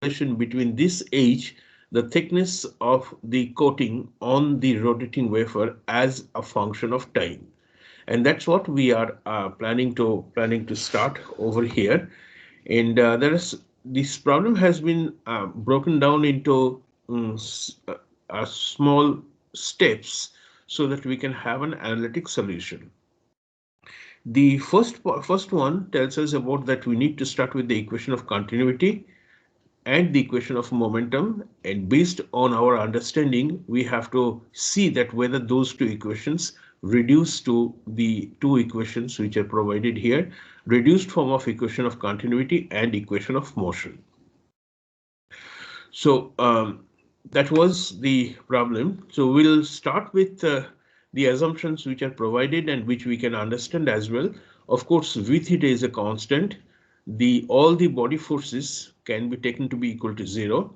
relation between this H, the thickness of the coating on the rotating wafer as a function of time. And that's what we are planning to start over here. And there is this problem has been broken down into small steps so that we can have an analytic solution. The first one tells us about that we need to start with the equation of continuity and the equation of momentum, and based on our understanding we have to see that whether those two equations reduce to the two equations which are provided here, reduced form of equation of continuity and equation of motion. So that was the problem. So we'll start with the assumptions which are provided and which we can understand as well. Of course, V theta is a constant. All the body forces can be taken to be equal to zero.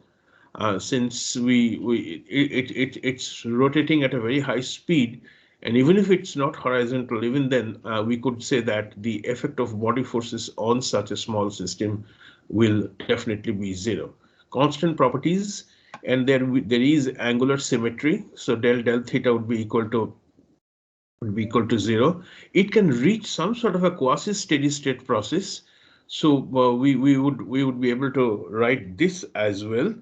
Since it's rotating at a very high speed, and even if it's not horizontal, even then we could say that the effect of body forces on such a small system will definitely be zero. Constant properties, and there is angular symmetry, so del theta would be equal to zero. It can reach some sort of a quasi steady state process, so we would be able to write this as well.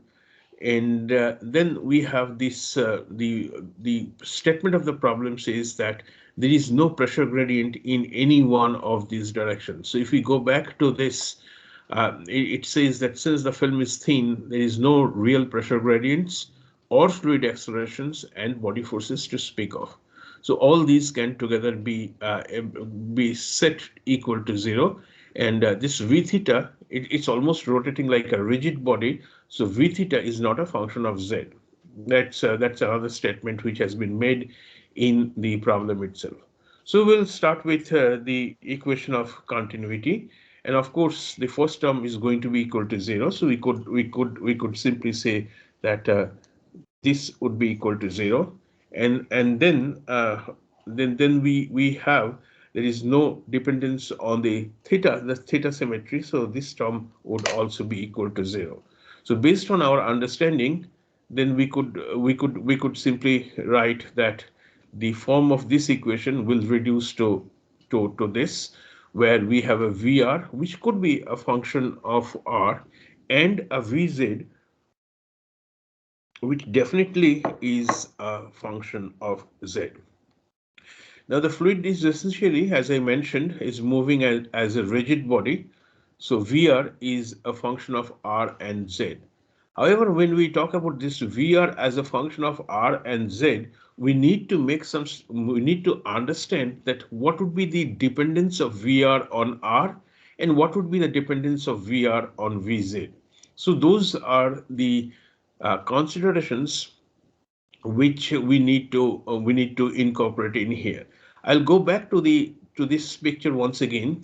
And then we have this the statement of the problem says that there is no pressure gradient in any one of these directions. So if we go back to this, it says that since the film is thin, there is no real pressure gradients or fluid accelerations and body forces to speak of. So all these can together be set equal to zero, and this v theta, it's almost rotating like a rigid body. So v theta is not a function of z. That's another statement which has been made in the problem itself. So we'll start with the equation of continuity, and of course the first term is going to be equal to zero. So we could simply say that this would be equal to zero, and then we have, there is no dependence on the theta symmetry, so this term would also be equal to zero. So based on our understanding, then we could simply write that the form of this equation will reduce to this, where we have a vr which could be a function of r and a vz which definitely is a function of z. Now the fluid is essentially, as I mentioned, is moving as a rigid body. So Vr is a function of R and Z. However, when we talk about this Vr as a function of R and Z, we need to understand that what would be the dependence of Vr on R and what would be the dependence of Vr on Vz. So those are the considerations which we need to incorporate in here. I'll go back to this picture once again.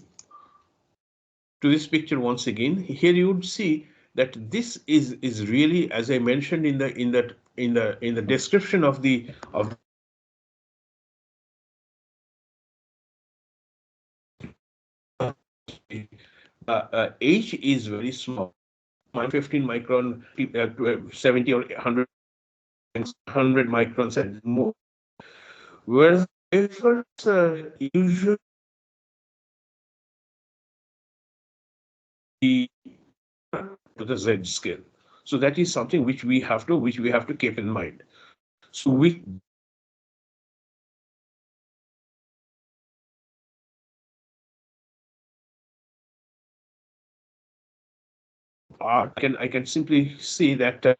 Here you would see that this is really, as I mentioned in the description of H is very small, 15 micron, 70 or 100 microns and more, whereas wafers usually to the Z scale. So that is something which we have to keep in mind. So we I can simply see that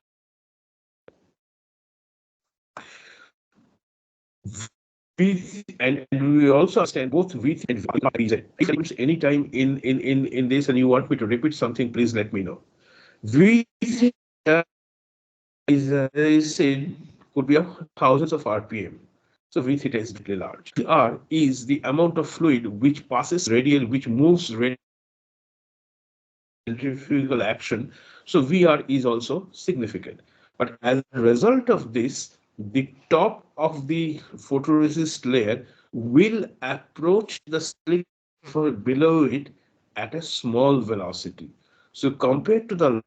V, and we also understand both V and VZ. Any time in this, and you want me to repeat something, please let me know. V is said could be of thousands of RPM. So V theta is really large. R is the amount of fluid which passes radial, which moves centrifugal action. So VR is also significant. But as a result of this, the top of the photoresist layer will approach the slit below it at a small velocity. So compared to the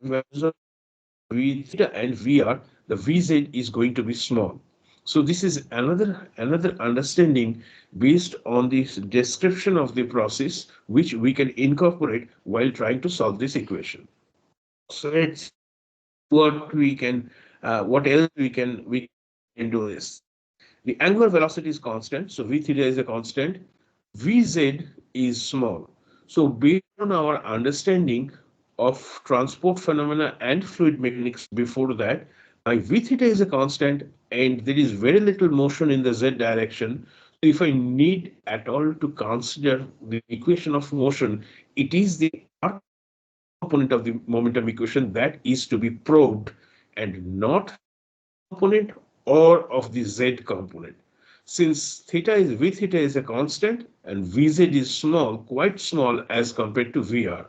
V theta and VR, the Vz is going to be small. So this is another understanding based on this description of the process, which we can incorporate while trying to solve this equation. So let's what we can what else we can do this. The angular velocity is constant, so v theta is a constant. Vz is small. So based on our understanding of transport phenomena and fluid mechanics before that, my v theta is a constant and there is very little motion in the z direction. So if I need at all to consider the equation of motion, it is the r component of the momentum equation that is to be probed and not component or of the z component. Since v theta is a constant and vz is small, quite small as compared to vr.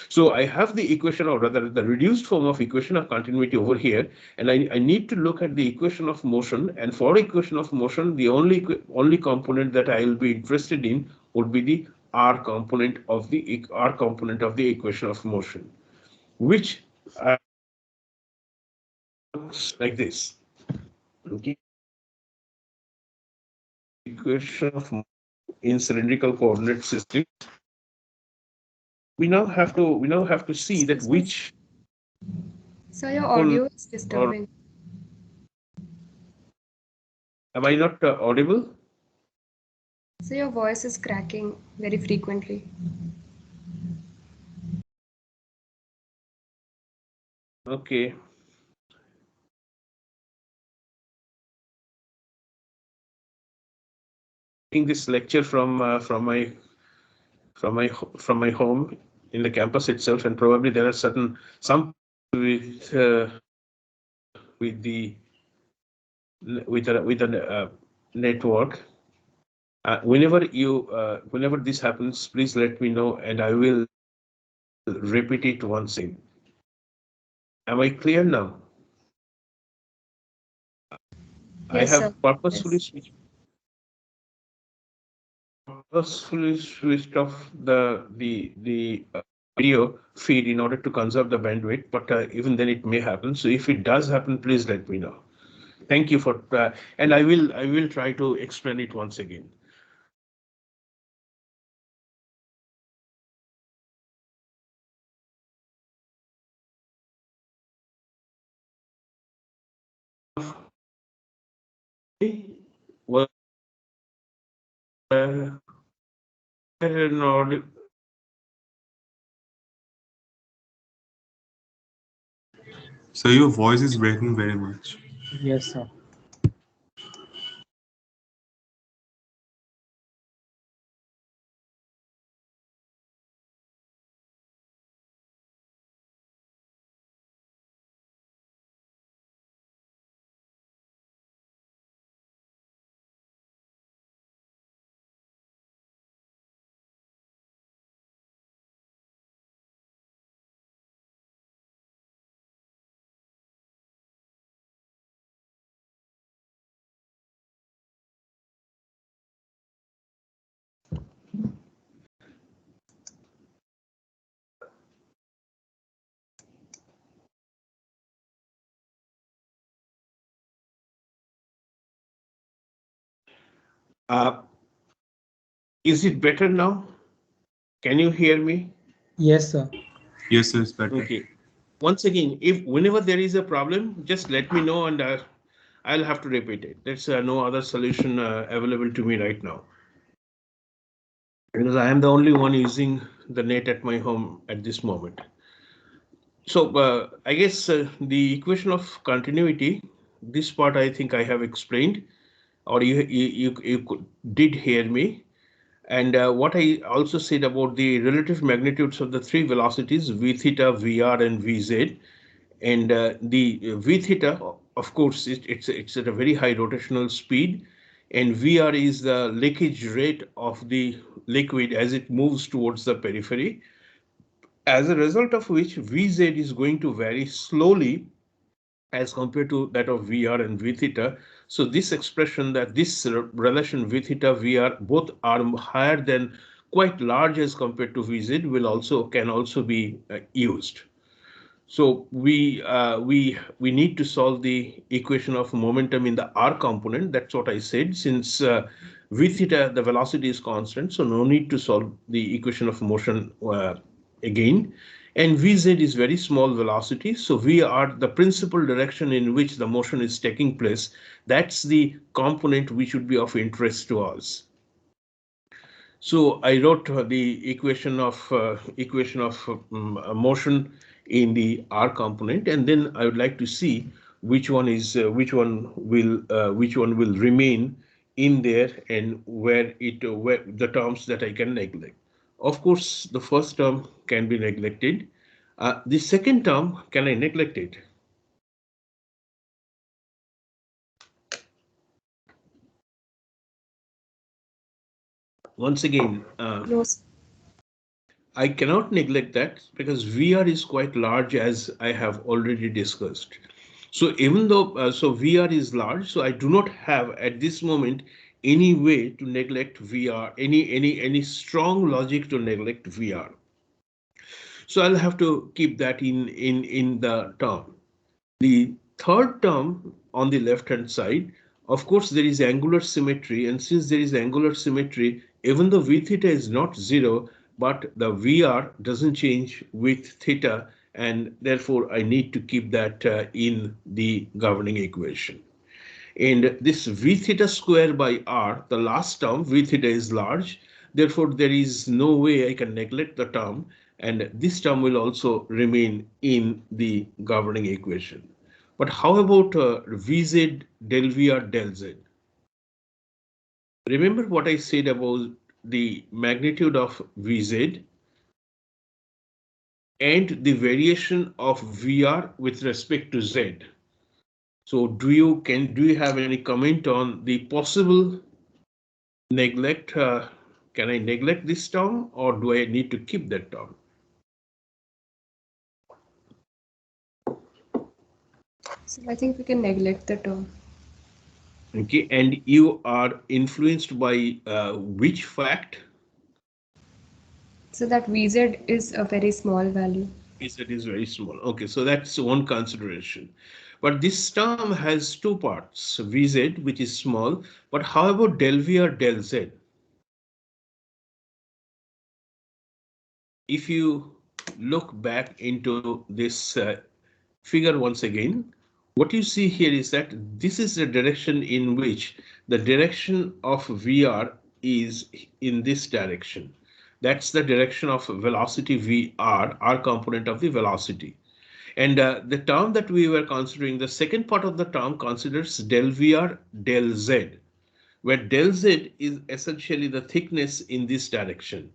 So I have the equation, or rather the reduced form of equation of continuity over here, and I need to look at the equation of motion. And for equation of motion, the only component that I will be interested in would be the r component of the equation of motion, which looks like this. Okay, equation of in cylindrical coordinate system. We now have to see that Excuse me. which So your component, audio is or disturbing. am I not audible? So your voice is cracking very frequently. Okay, taking this lecture from my home in the campus itself, and probably there are some with with the with a network. Whenever this happens, please let me know, and I will repeat it once again. Am I clear now? I Yes, have sir. purposefully Yes. switched off the video feed in order to conserve the bandwidth, but even then it may happen. So if it does happen, please let me know. Thank you for and I will try to explain it once again. Was an So your voice is breaking very much. Yes, sir. uh, is it better now? Can you hear me? Yes, sir. Yes, sir, it's better. Okay. Once again, if whenever there is a problem, just let me know, and I'll have to repeat it. There's no other solution available to me right now, because I am the only one using the net at my home at this moment. So I guess the equation of continuity, this part I think I have explained, or did hear me. And what I also said about the relative magnitudes of the three velocities, v theta, vr, and vz. And the v theta, of course, it's at a very high rotational speed, and vr is the leakage rate of the liquid as it moves towards the periphery, as a result of which Vz is going to vary slowly as compared to that of Vr and V theta. So this expression, that this relation V theta, Vr, both are higher than, quite large as compared to Vz, can also be used. So we need to solve the equation of momentum in the r component. That's what I said. Since v theta the velocity is constant, so no need to solve the equation of motion again. And vz is very small velocity, so we are the principal direction in which the motion is taking place. That's the component which would be of interest to us. So I wrote the equation of motion in the r component, and then I would like to see which one will remain in there, and where the terms that I can neglect. Of course, the first term can be neglected. The second term, can I neglect it? Once again, No, I cannot neglect that because VR is quite large, as I have already discussed. So even though VR is large, so I do not have at this moment any way to neglect VR, any strong logic to neglect VR. So I'll have to keep that in the term. The third term on the left hand side, of course, there is angular symmetry, and since there is angular symmetry, even though v theta is not zero, but the VR doesn't change with theta, and therefore I need to keep that in the governing equation. And this v theta square by r, the last term, v theta is large. Therefore, there is no way I can neglect the term. And this term will also remain in the governing equation. But how about Vz del V or del Z? Remember what I said about the magnitude of Vz and the variation of Vr with respect to Z. So do you have any comment on the possible neglect? Can I neglect this term, or do I need to keep that term? so I think we can neglect the term. Okay, and you are influenced by which fact? So that Vz is a very small value. Is it is very small. Okay, so that's one consideration. But this term has two parts, Vz, which is small, but how about del V or del Z? If you look back into this figure once again, what you see here is that this is the direction in which the direction of VR is in this direction. That's the direction of velocity VR, R component of the velocity. And the term that we were considering, the second part of the term considers del VR, del Z, where del Z is essentially the thickness in this direction.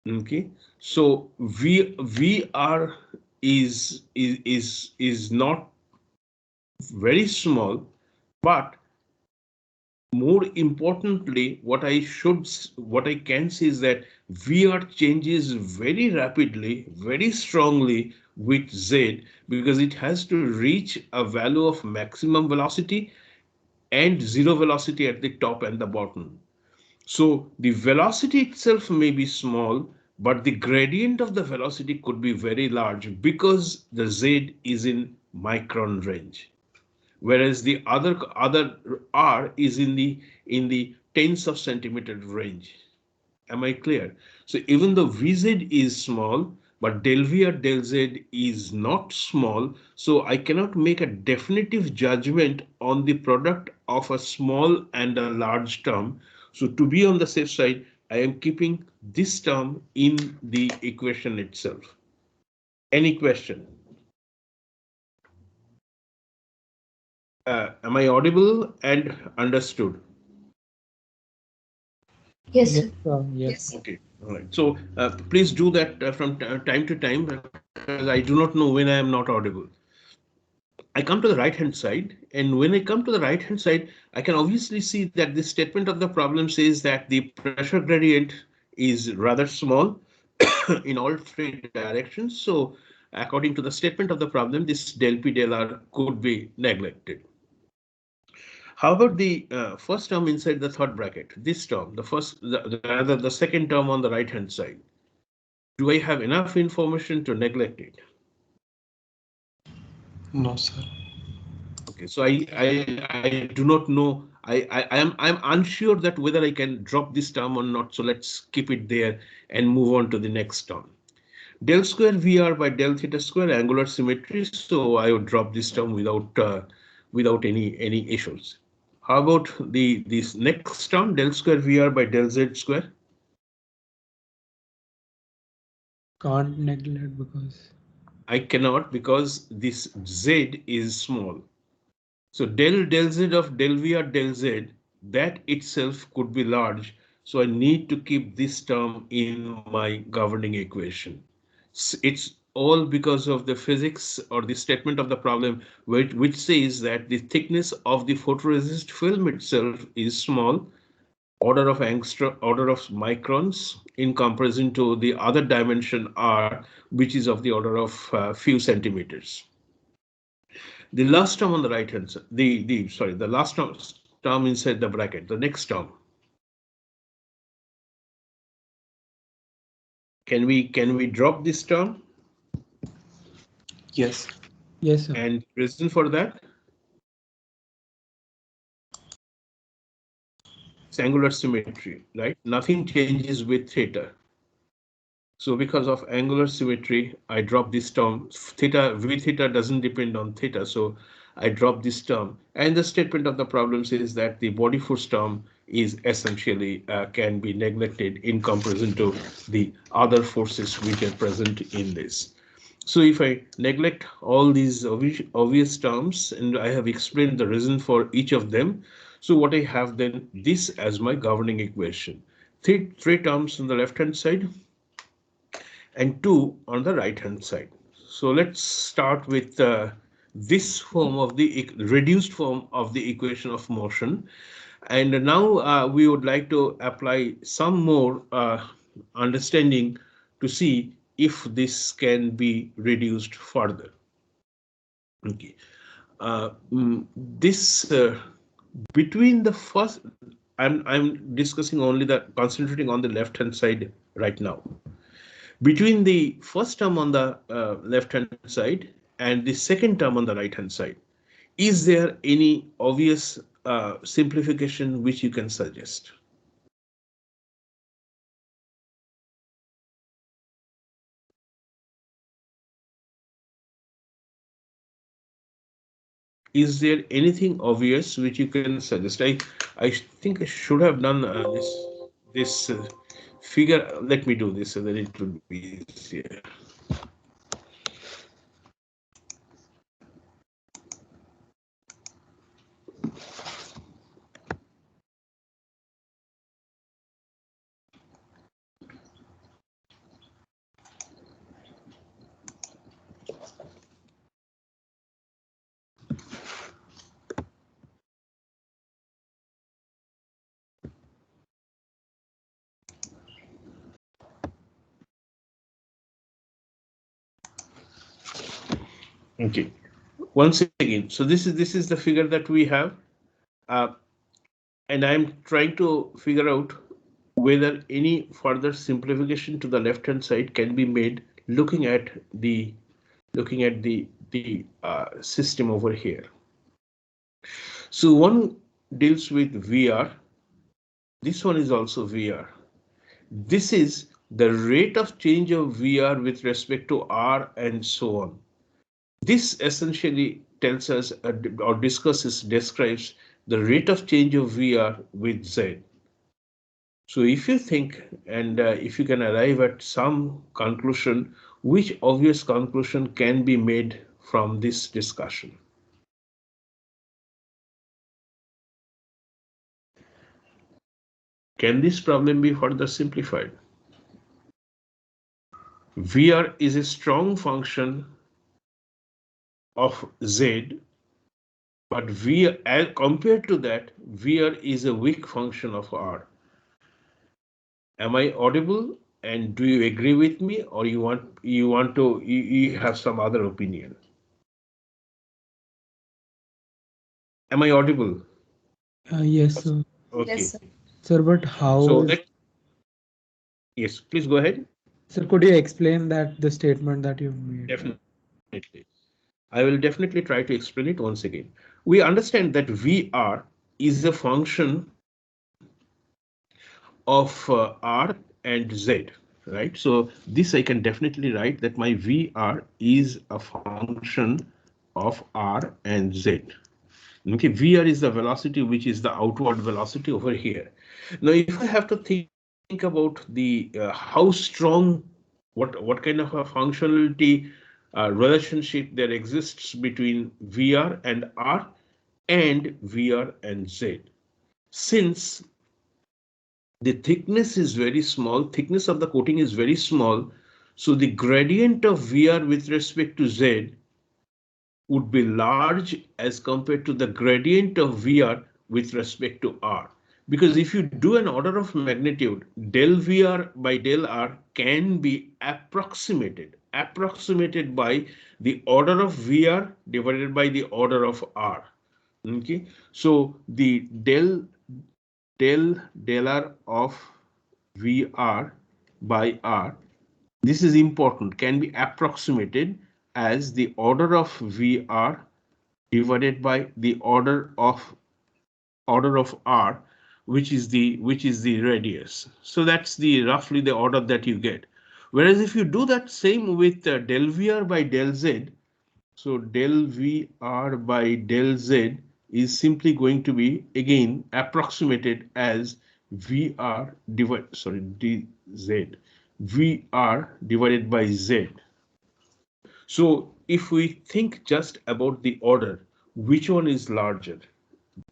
Okay, so VR is not very small, but more importantly, what I can say is that VR changes very rapidly, very strongly with Z, because it has to reach a value of maximum velocity and zero velocity at the top and the bottom. So the velocity itself may be small, but the gradient of the velocity could be very large because the Z is in micron range, whereas the other R is in the tens of centimeter range. Am I clear? So even though Vz is small, but del V or del Z is not small, so I cannot make a definitive judgment on the product of a small and a large term. So to be on the safe side, I am keeping this term in the equation itself. Any question? Am I audible and understood? Yes, Yes. sir. Yes. Okay, all right. So please do that from time to time because I do not know when I am not audible. I come to the right hand side, and when I come to the right hand side, I can obviously see that the statement of the problem says that the pressure gradient is rather small in all three directions. So according to the statement of the problem, this del P del R could be neglected. How about the first term inside the third bracket? This term, rather the second term on the right hand side. Do I have enough information to neglect it? No, sir. Okay, so I do not know. I'm unsure that whether I can drop this term or not. So let's keep it there and move on to the next term. Del square VR by del theta square angular symmetry. So I would drop this term without any issues. How about this next term del square VR by del z square? Can't neglect because I cannot because this z is small. So del z of del v or del z, that itself could be large. So I need to keep this term in my governing equation. It's all because of the physics or the statement of the problem which says that the thickness of the photoresist film itself is small, order of microns in comparison to the other dimension r, which is of the order of few centimeters. The last term on the right hand side, the last term inside the bracket, the next term. Can we drop this term? Yes. yes, sir. And reason for that is angular symmetry, right? Nothing changes with theta. So because of angular symmetry, I drop this term. Theta v theta doesn't depend on theta, so I drop this term. And the statement of the problem says that the body force term is essentially can be neglected in comparison to the other forces which are present in this. So if I neglect all these obvious terms and I have explained the reason for each of them, so what I have then this as my governing equation. Three terms on the left hand side and 2 on the right hand side. So let's start with this form of the reduced form of the equation of motion. And now we would like to apply some more understanding to see if this can be reduced further. Okay. This between the first, I'm discussing only the concentrating on the left hand side right now. Between the first term on the left hand side and the second term on the right hand side, is there any obvious simplification which you can suggest? Is there anything obvious which you can suggest? I think I should have done this figure. Let me do this so that it will be easier. Okay. Once again, so this is the figure that we have, uh, and I'm trying to figure out whether any further simplification to the left hand side can be made looking at the system over here. So one deals with VR. This one is also VR. This is the rate of change of VR with respect to R and so on. This essentially tells us or describes the rate of change of VR with Z. So if you think and if you can arrive at some conclusion, which obvious conclusion can be made from this discussion? Can this problem be further simplified? VR is a strong function of Z, but V, as compared to that, VR is a weak function of R. Am I audible? And do you agree with me, or you have some other opinion? Am I audible? Yes, sir. Okay. Yes, sir. Sir, but how So is, yes, please go ahead. sir, could you explain that the statement that you've made? Definitely. I will definitely try to explain it once again. We understand that VR is a function of R and Z, right? So this I can definitely write that my VR is a function of R and Z. Okay, VR is the velocity, which is the outward velocity over here. Now, if I have to think about the how strong, what kind of a functionality relationship there exists between VR and R and VR and Z. Since the thickness is very small, thickness of the coating is very small, so the gradient of VR with respect to Z would be large as compared to the gradient of VR with respect to R. Because if you do an order of magnitude, del VR by del R can be approximated by the order of VR divided by the order of R. Okay, so the del R of VR by R, this is important, can be approximated as the order of VR divided by the order of R, which is the radius. So that's the roughly the order that you get. Whereas if you do that same with del VR by del Z, so del VR by del Z is simply going to be again approximated as VR divided, sorry, dz, VR divided by Z. So if we think just about the order, which one is larger?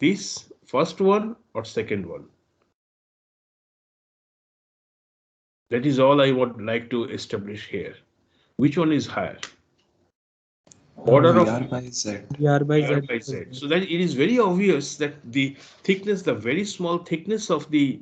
This first one or second one? That is all I would like to establish here. Which one is higher? Order of VR by Z. VR by Z. R by Z. So that it is very obvious that the thickness, the very small thickness of the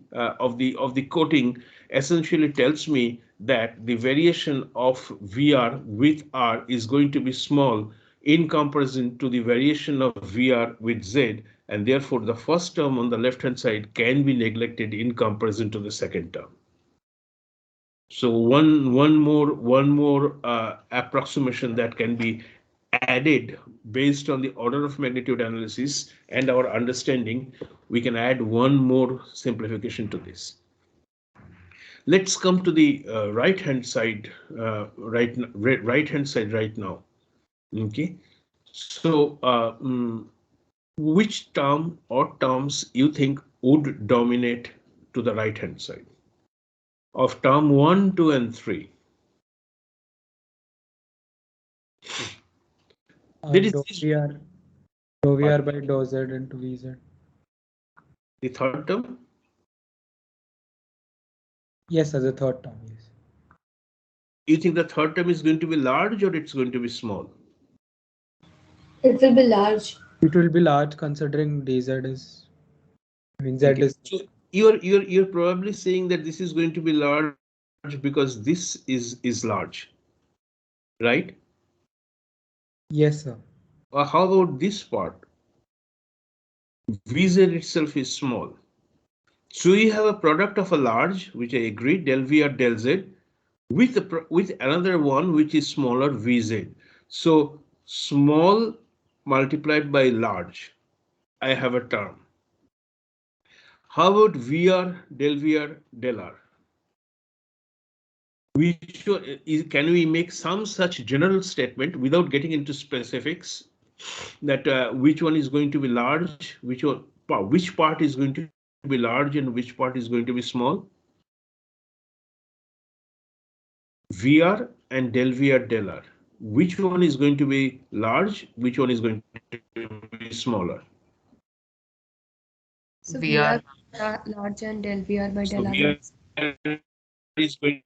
coating, essentially tells me that the variation of VR with R is going to be small in comparison to the variation of VR with Z, and therefore the first term on the left hand side can be neglected in comparison to the second term. So one more approximation that can be added based on the order of magnitude analysis and our understanding, we can add one more simplification to this. Let's come to the right hand side right now. Okay, so which term or terms you think would dominate to the right hand side of term 1, 2, and 3? There is Dou this, VR, dou VR by dou Z into VZ. the third term. Yes, as a third term. Yes. You think the third term is going to be large or it's going to be small? It will be large. It will be large considering DZ is. I mean Z Okay. is. So you're probably saying that this is going to be large because this is large, right? Yes, sir. Or how about this part? VZ itself is small. So you have a product of a large, which I agree, del V or del Z, with another one which is smaller VZ. So small multiplied by large, I have a term. How about VR del VR del R? Can we make some such general statement without getting into specifics that which one is going to be large, which part is going to be large and which part is going to be small? VR and del VR del R. Which one is going to be large? Which one is going to be smaller? So VR. large and del VR by So del R. VR is going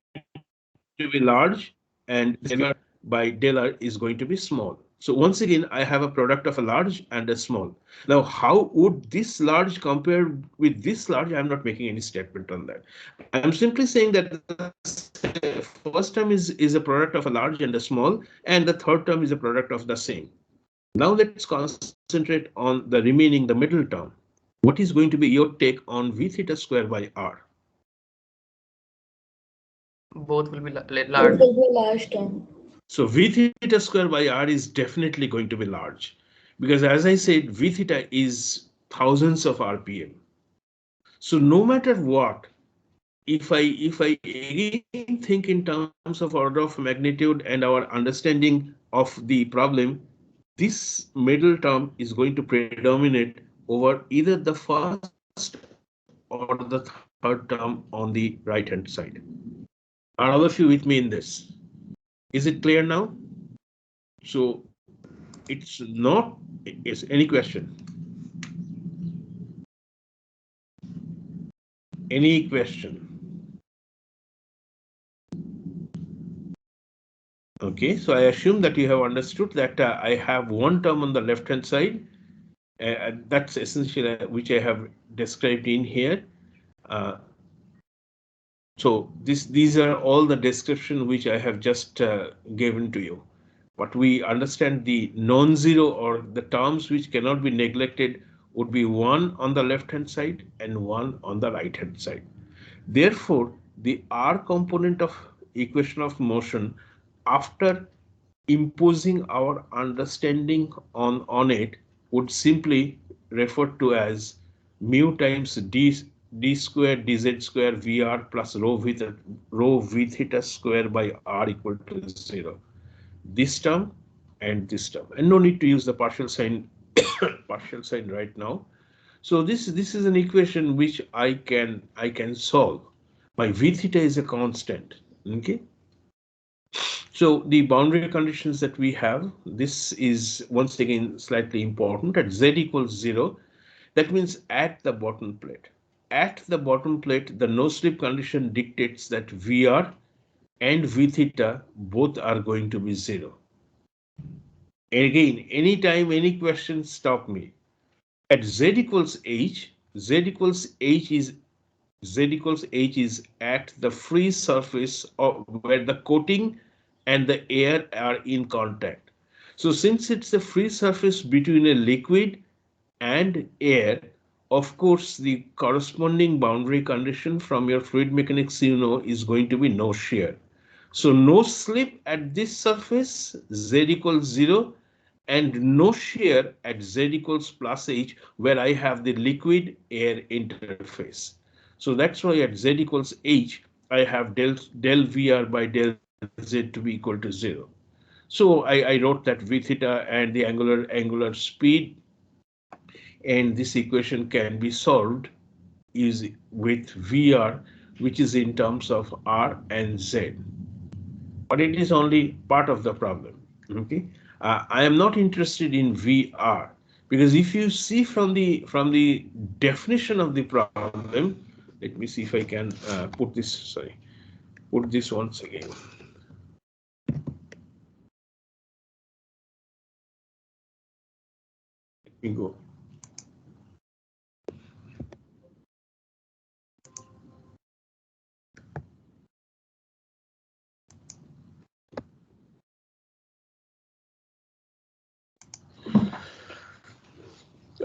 to be large and del VR by del R is going to be small. So once again, I have a product of a large and a small. Now, how would this large compare with this large? I'm not making any statement on that. I'm simply saying that the first term is a product of a large and a small, and the third term is a product of the same. Now let's concentrate on the remaining, the middle term. What is going to be your take on V theta square by R? Both will be It large. will be large term. So V theta square by R is definitely going to be large because as I said, V theta is thousands of RPM. So no matter what, if I again think in terms of order of magnitude and our understanding of the problem, this middle term is going to predominate over either the first or the third term on the right hand side. Are all of you with me in this? Is it clear now? So it's not, is any question? Any question? Okay, so I assume that you have understood that I have one term on the left hand side. That's essentially which I have described in here. Uh, so these are all the description which I have just given to you. But we understand the non-zero or the terms which cannot be neglected would be one on the left hand side and one on the right hand side. Therefore, the R component of equation of motion, after imposing our understanding on it, would simply refer to as mu times d square dz square Vr plus rho v theta square by R equal to 0. This term and this term, and no need to use the partial sign partial sign right now. So this is an equation which I can solve. My v theta is a constant. Okay. So the boundary conditions that we have, this is once again slightly important. At z equals 0, that means at the bottom plate. At the bottom plate, the no slip condition dictates that Vr and V theta both are going to be 0. And again, anytime any question, stop me. At z equals h, z equals h is at the free surface of where the coating and the air are in contact. So since it's a free surface between a liquid and air, of course, the corresponding boundary condition from your fluid mechanics is going to be no shear. So no slip at this surface, z equals 0, and no shear at z equals plus h, where I have the liquid air interface. So that's why at z equals h, I have del Vr by del z to be equal to 0. So I wrote that v theta and the angular speed, and this equation can be solved is with Vr, which is in terms of R and Z. But it is only part of the problem. Okay, I am not interested in VR because if you see from the definition of the problem, let me see if I can put this. Sorry, put this once again. Let me go.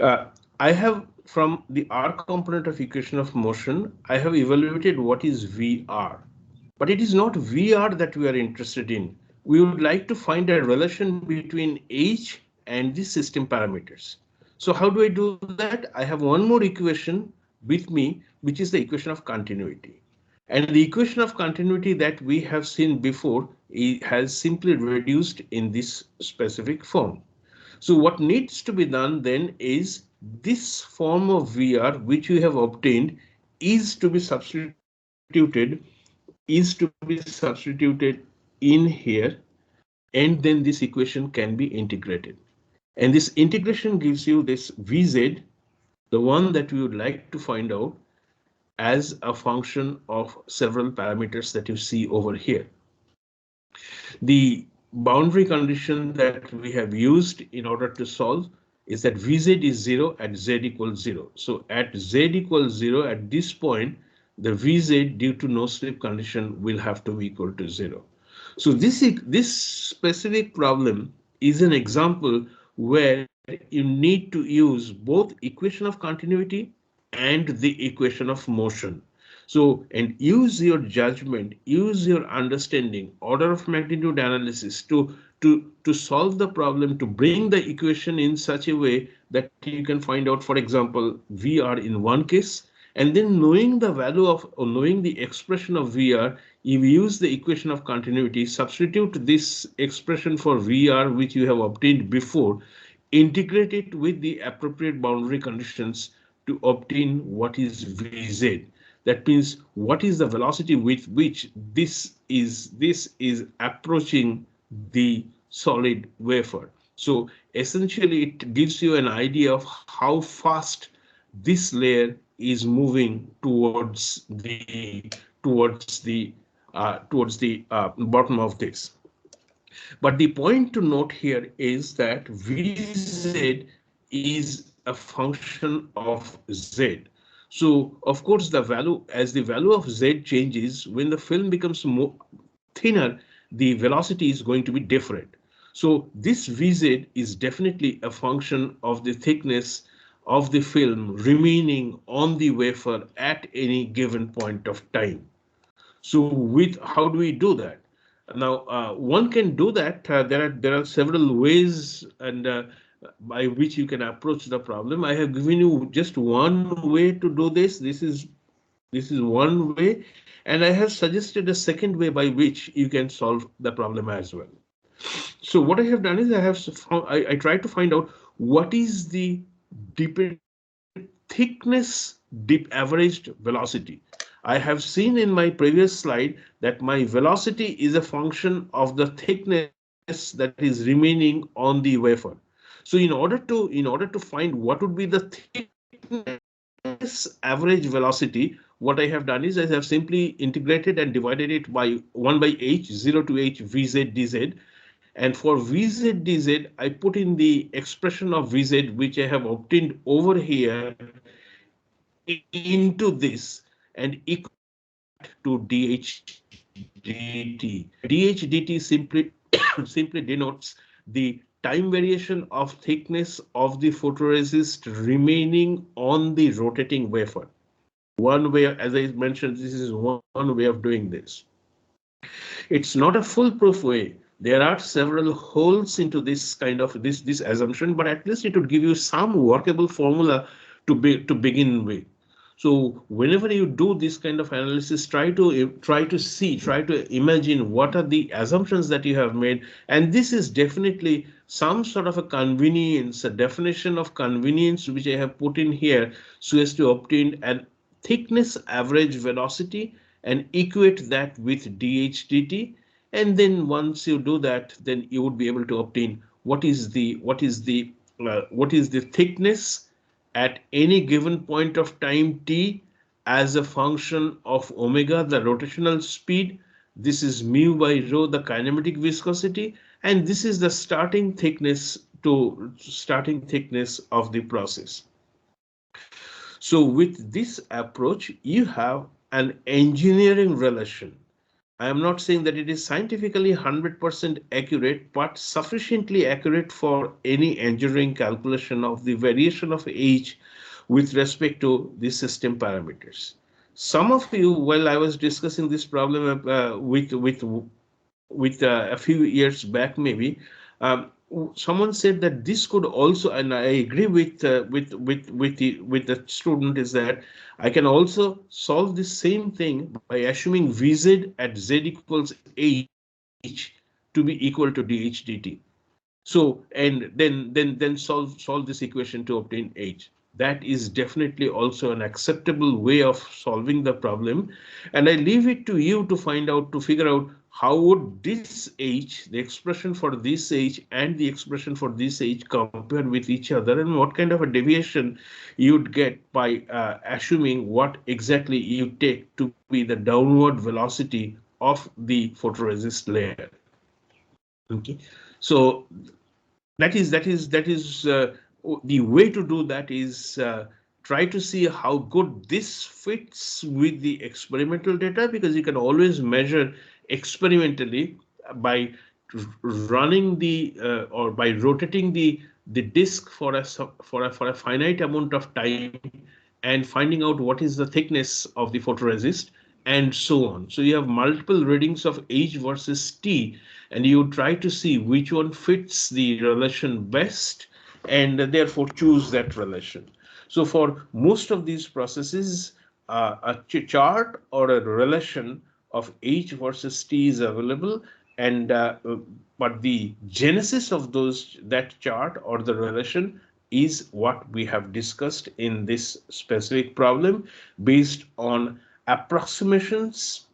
Uh, I have from the R component of equation of motion, I have evaluated what is VR. But it is not VR that we are interested in. We would like to find a relation between H and the system parameters. So how do I do that? I have one more equation with me, which is the equation of continuity. And the equation of continuity that we have seen before has simply reduced in this specific form. So what needs to be done then is this form of VR which we have obtained is to be substituted in here, and then this equation can be integrated. And this integration gives you this Vz, the one that we would like to find out as a function of several parameters that you see over here. The boundary condition that we have used in order to solve is that Vz is 0 at z equals 0. So at z equals 0 at this point, the Vz due to no slip condition will have to be equal to 0. So this specific problem is an example where you need to use both equation of continuity and the equation of motion. So, and use your judgment, use your understanding, order of magnitude analysis to solve the problem, to bring the equation in such a way that you can find out, for example, VR in one case, and then knowing the value of, or knowing the expression of VR, you use the equation of continuity, substitute this expression for VR which you have obtained before, integrate it with the appropriate boundary conditions to obtain what is Vz. That means what is the velocity with which this is approaching the solid wafer. So essentially it gives you an idea of how fast this layer is moving towards the bottom of this. But the point to note here is that Vz is a function of Z. So of course the value, as the value of Z changes, when the film becomes more thinner, the velocity is going to be different. So this Vz is definitely a function of the thickness of the film remaining on the wafer at any given point of time. So with how do we do that? Now one can do that. There are several ways and by which you can approach the problem. I have given you just one way to do this. This is one way, and I have suggested a second way by which you can solve the problem as well. So what I have done is I tried to find out what is the thickness dip averaged velocity. I have seen in my previous slide that my velocity is a function of the thickness that is remaining on the wafer. So in order to find what would be the thickness average velocity, what I have done is I have simply integrated and divided it by 1 by h, 0 to h, vz dz. And for vz dz, I put in the expression of vz which I have obtained over here into this and equate that to dHdt. dHdt simply denotes the time variation of thickness of the photoresist remaining on the rotating wafer. One way, as I mentioned, this is one way of doing this. It's not a foolproof way. There are several holes into this kind of this assumption, but at least it would give you some workable formula to begin with. So whenever you do this kind of analysis, try to imagine what are the assumptions that you have made, and this is definitely some sort of a convenience, a definition of convenience which I have put in here so as to obtain an thickness average velocity and equate that with dHdt, and then once you do that, then you would be able to obtain what is the thickness at any given point of time t as a function of omega, the rotational speed. This is mu by rho, the kinematic viscosity, and this is the starting thickness of the process. So with this approach, you have an engineering relation. I am not saying that it is scientifically 100% accurate, but sufficiently accurate for any engineering calculation of the variation of age with respect to the system parameters. Some of you, while I was discussing this problem with a few years back, maybe someone said that this could also, and I agree with the student, is that I can also solve the same thing by assuming Vz at z equals h to be equal to dHdt. So and then solve this equation to obtain h. That is definitely also an acceptable way of solving the problem, and I leave it to you to find out, to figure out how would this h, the expression for this h and the expression for this h compare with each other, and what kind of a deviation you'd get by assuming what exactly you take to be the downward velocity of the photoresist layer. Okay, so that is the way to do that is try to see how good this fits with the experimental data, because you can always measure experimentally by running or by rotating the disk for a finite amount of time and finding out what is the thickness of the photoresist and so on. So you have multiple readings of H versus T, and you try to see which one fits the relation best and therefore choose that relation. So for most of these processes, a chart or a relation of H versus T is available, and but the genesis of that chart or the relation is what we have discussed in this specific problem based on approximations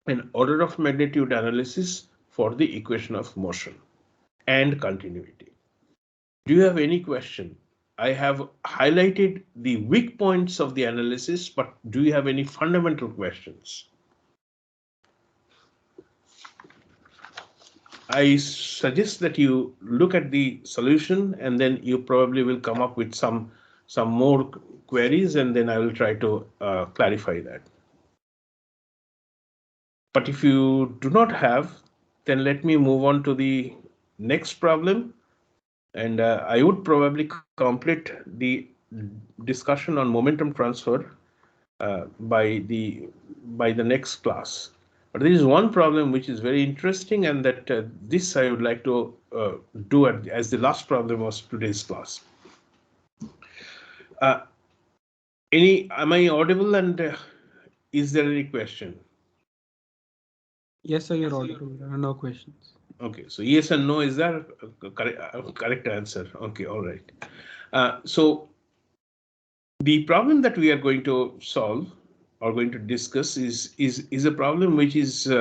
and order of magnitude analysis for the equation of motion and continuity. Do you have any question? I have highlighted the weak points of the analysis, but do you have any fundamental questions? I suggest that you look at the solution and then you probably will come up with some more queries, and then I will try to clarify that. But if you do not have, then let me move on to the next problem, and I would probably complete the discussion on momentum transfer by the next class. But there is one problem which is very interesting, and that this I would like to do as the last problem of today's class. Uh, am I audible, and is there any question? Yes, sir, you're audible. There are no questions. Okay, so yes and no is that correct answer? Okay, all right. So the problem that we are going to solve or going to discuss is a problem which is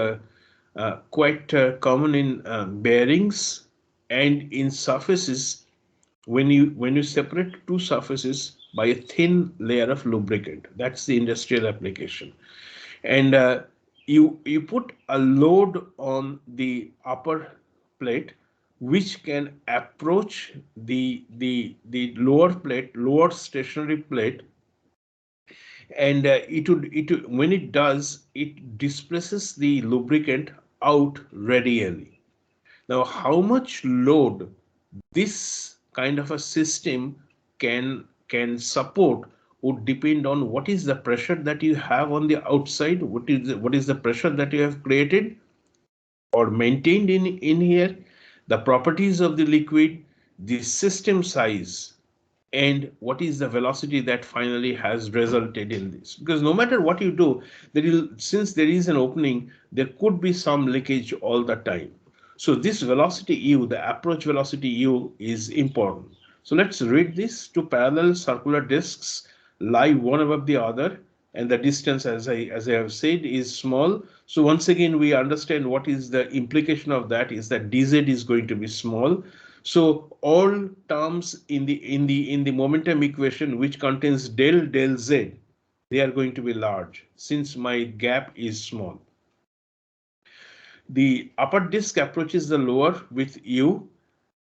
quite common in bearings and in surfaces when you separate two surfaces by a thin layer of lubricant. That's the industrial application, and you put a load on the upper plate which can approach the lower plate, lower stationary plate, and when it does, it displaces the lubricant out radially. Now, how much load this kind of a system can support would depend on what is the pressure that you have on the outside, what is the pressure that you have created or maintained in here, the properties of the liquid, the system size, and what is the velocity that finally has resulted in this. Because no matter what you do, since there is an opening, there could be some leakage all the time. So this velocity u, the approach velocity u, is important. So let's read this. Two parallel circular discs lie one above the other, and the distance, as I have said, is small. So once again, we understand what is the implication of that is that dz is going to be small. So all terms in the momentum equation which contains del z, they are going to be large since my gap is small. The upper disk approaches the lower with U,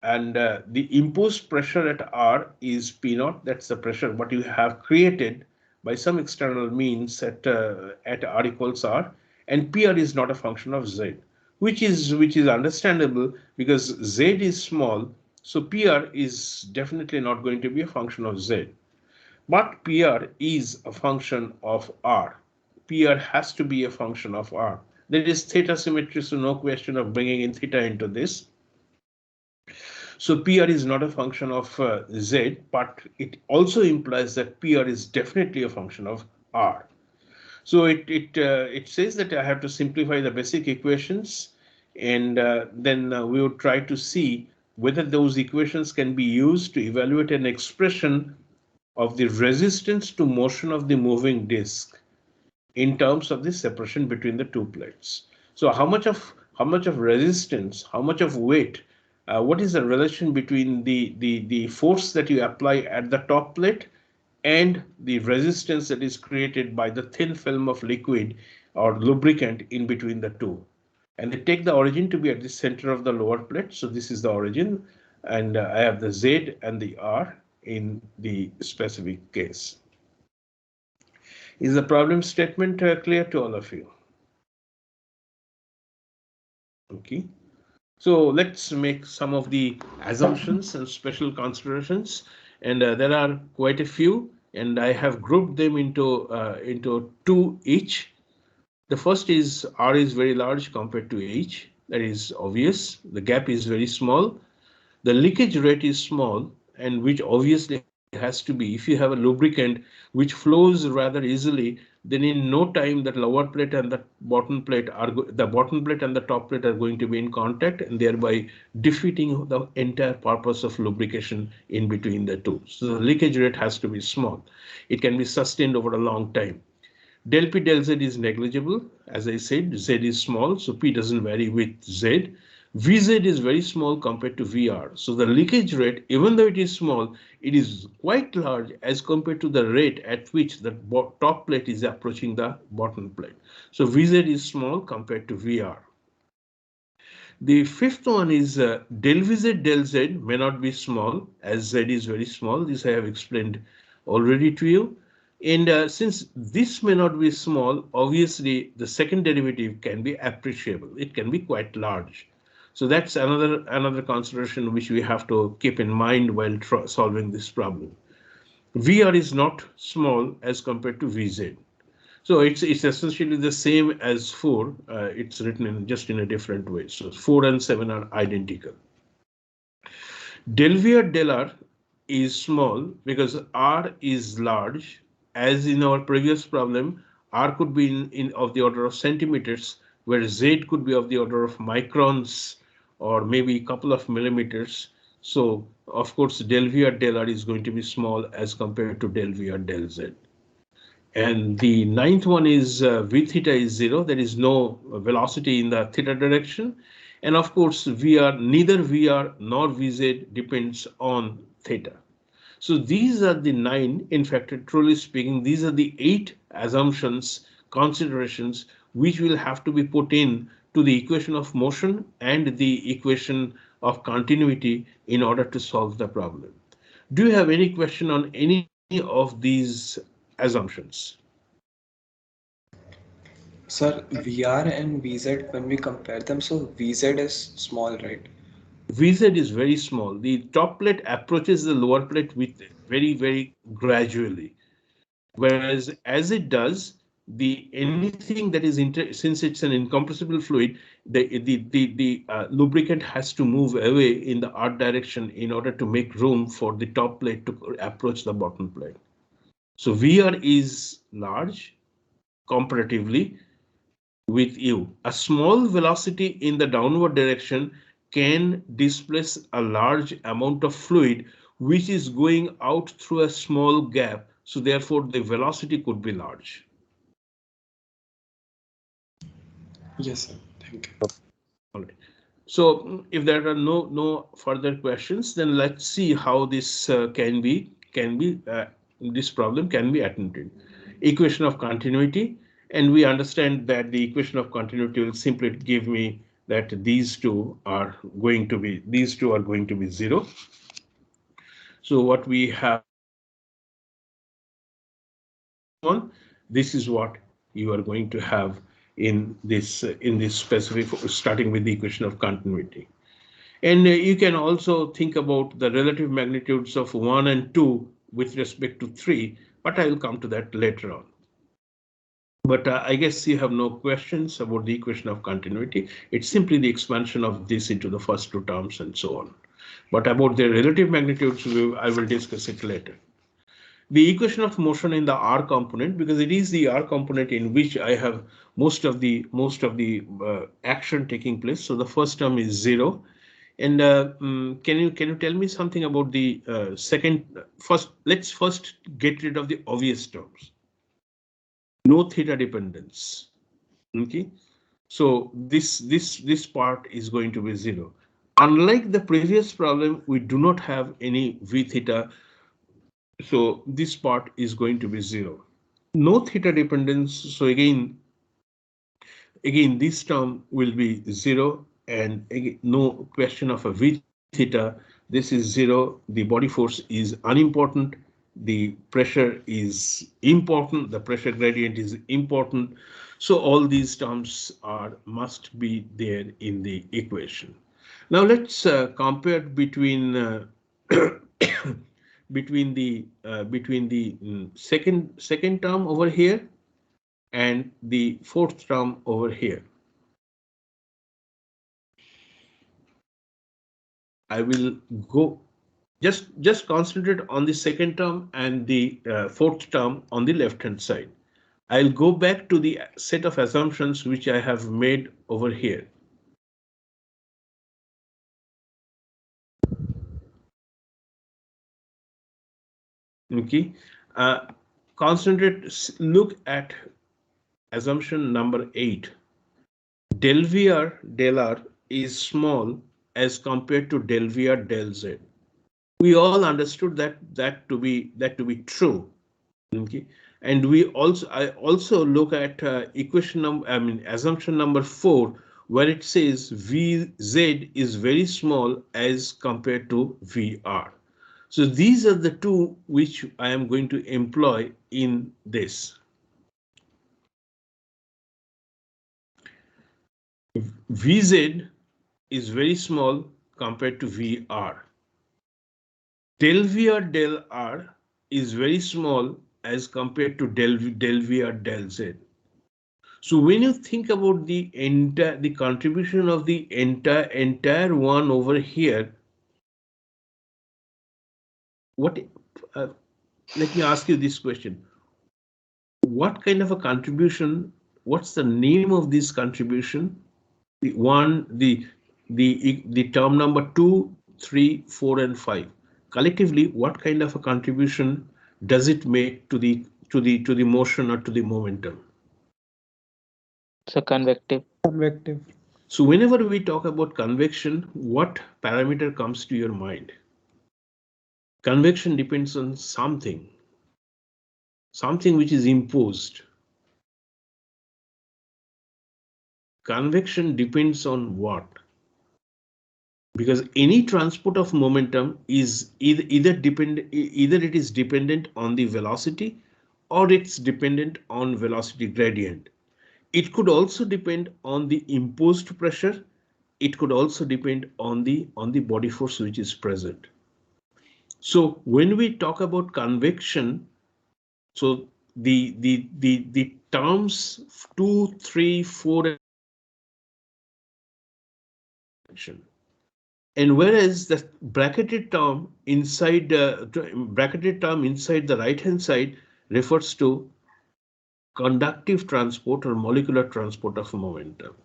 and the imposed pressure at R is P naught. That's the pressure what you have created by some external means at R equals R, and PR is not a function of Z, which is understandable because Z is small, so PR is definitely not going to be a function of Z. But PR is a function of R. PR has to be a function of R. There is theta symmetry, so no question of bringing in theta into this. So PR is not a function of Z, but it also implies that PR is definitely a function of R. So it says that I have to simplify the basic equations, and then we would try to see whether those equations can be used to evaluate an expression of the resistance to motion of the moving disk in terms of the separation between the two plates. So how much of resistance, how much of weight, what is the relation between the force that you apply at the top plate and the resistance that is created by the thin film of liquid or lubricant in between the two. And they take the origin to be at the center of the lower plate. So this is the origin, and I have the Z and the R in the specific case. Is the problem statement clear to all of you? Okay. So let's make some of the assumptions and special considerations, and there are quite a few. and I have grouped them into two each. The first is R is very large compared to H. That is obvious. The gap is very small. The leakage rate is small, and which obviously has to be. If you have a lubricant which flows rather easily, then in no time that lower plate and the bottom plate the bottom plate and the top plate are going to be in contact, and thereby defeating the entire purpose of lubrication in between the two. So the leakage rate has to be small. It can be sustained over a long time. Del P del Z is negligible. As I said, Z is small, so P doesn't vary with Z. VZ is very small compared to VR. So the leakage rate, even though it is small, it is quite large as compared to the rate at which the top plate is approaching the bottom plate. So VZ is small compared to VR. The fifth one is del VZ del Z may not be small, as Z is very small. This I have explained already to you. And since this may not be small, obviously the second derivative can be appreciable. It can be quite large. So that's another consideration which we have to keep in mind while solving this problem. VR is not small as compared to VZ. So it's essentially the same as 4. It's written in just in a different way. So 4 and 7 are identical. Del V or del R is small because R is large. As in our previous problem, R could be in of the order of centimeters, where Z could be of the order of microns or maybe a couple of millimeters. So of course, del V or del R is going to be small as compared to del V or del Z. And the ninth one is v theta is 0. There is no velocity in the theta direction. And of course, neither VR nor VZ depends on theta. So these are the 9. In fact, truly speaking, these are the 8 assumptions, considerations, which will have to be put in to the equation of motion and the equation of continuity in order to solve the problem. Do you have any question on any of these assumptions? Sir, VR and VZ, when we compare them, so VZ is small, right? VZ is very small. The top plate approaches the lower plate with very gradually. Whereas as it does, the anything that is since it's an incompressible fluid, the lubricant has to move away in the art direction in order to make room for the top plate to approach the bottom plate. So VR is large comparatively with you. A small velocity in the downward direction can displace a large amount of fluid which is going out through a small gap. So therefore the velocity could be large. Yes, sir. Thank you. All right. So if there are no further questions, then let's see how this this problem can be attended. Equation of continuity, and we understand that the equation of continuity will simply give me that these two are going to be 0. So what we have on, this is what you are going to have in this specific, starting with the equation of continuity. And you can also think about the relative magnitudes of 1 and 2 with respect to 3, but I will come to that later on. But I guess you have no questions about the equation of continuity. It's simply the expansion of this into the first two terms and so on. But about the relative magnitudes, I will discuss it later. The equation of motion in the R component, because it is the R component in which I have most of the action taking place. So the first term is 0. And can you tell me something about the second? Let's first get rid of the obvious terms. No theta dependence. Okay, so this part is going to be 0. Unlike the previous problem, we do not have any v theta, so this part is going to be 0. No theta dependence. So again this term will be 0, and again, no question of a v theta. This is 0. The body force is unimportant. The pressure is important. The pressure gradient is important. So all these terms must be there in the equation. Now let's compare between between the second term over here and the fourth term over here. I will go just concentrate on the second term and the fourth term on the left hand side. I'll go back to the set of assumptions which I have made over here. Okay, look at assumption number 8. Del VR del R is small as compared to del VR del Z. We all understood that to be true. Okay, and I also look at equation number, assumption number 4, where it says VZ is very small as compared to VR. So these are the two which I am going to employ in this. VZ is very small compared to VR. Del VR del R is very small as compared to del VR del Z. So when you think about the contribution of the entire one over here, what let me ask you this question. What kind of a contribution? What's the name of this contribution? The one, the term number 2, 3, 4, and 5. Collectively, what kind of a contribution does it make to the motion or to the momentum? So convective. Convective. So whenever we talk about convection, what parameter comes to your mind? Convection depends on something which is imposed. Convection depends on what? Because any transport of momentum is either it is dependent on the velocity or it's dependent on velocity gradient. It could also depend on the imposed pressure. It could also depend on the body force which is present. So when we talk about convection, so the terms 2, 3, 4 and whereas the bracketed term inside the right hand side refers to conductive transport or molecular transport of momentum.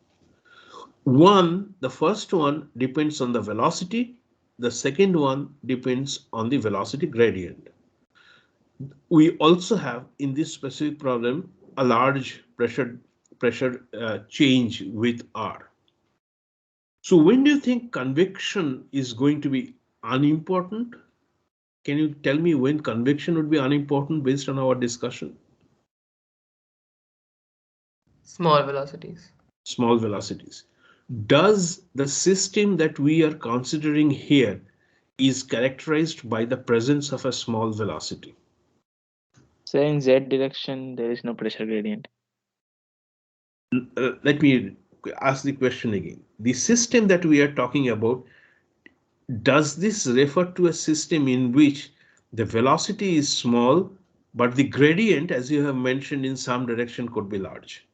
The first one depends on the velocity. The second one depends on the velocity gradient. We also have in this specific problem a large pressure change with R. So when do you think convection is going to be unimportant? Can you tell me when convection would be unimportant based on our discussion? Small velocities. Small velocities. Does the system that we are considering here is characterized by the presence of a small velocity? So in Z direction, there is no pressure gradient. Let me ask the question again. The system that we are talking about, does this refer to a system in which the velocity is small, but the gradient, as you have mentioned, in some direction could be large?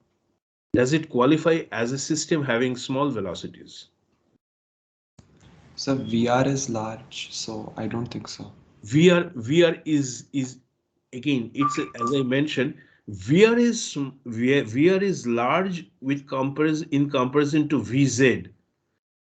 Does it qualify as a system having small velocities? So VR is large, so I don't think so. VR is again, it's as I mentioned, VR is large in comparison to VZ,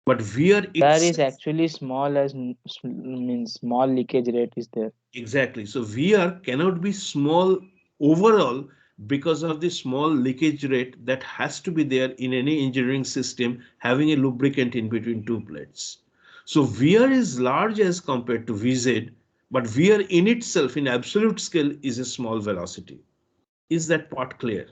but VR That is itself. actually small as means small leakage rate is there. Exactly. So VR cannot be small overall because of the small leakage rate that has to be there in any engineering system having a lubricant in between two plates. So VR is large as compared to VZ, but VR in itself in absolute scale is a small velocity. Is that part clear?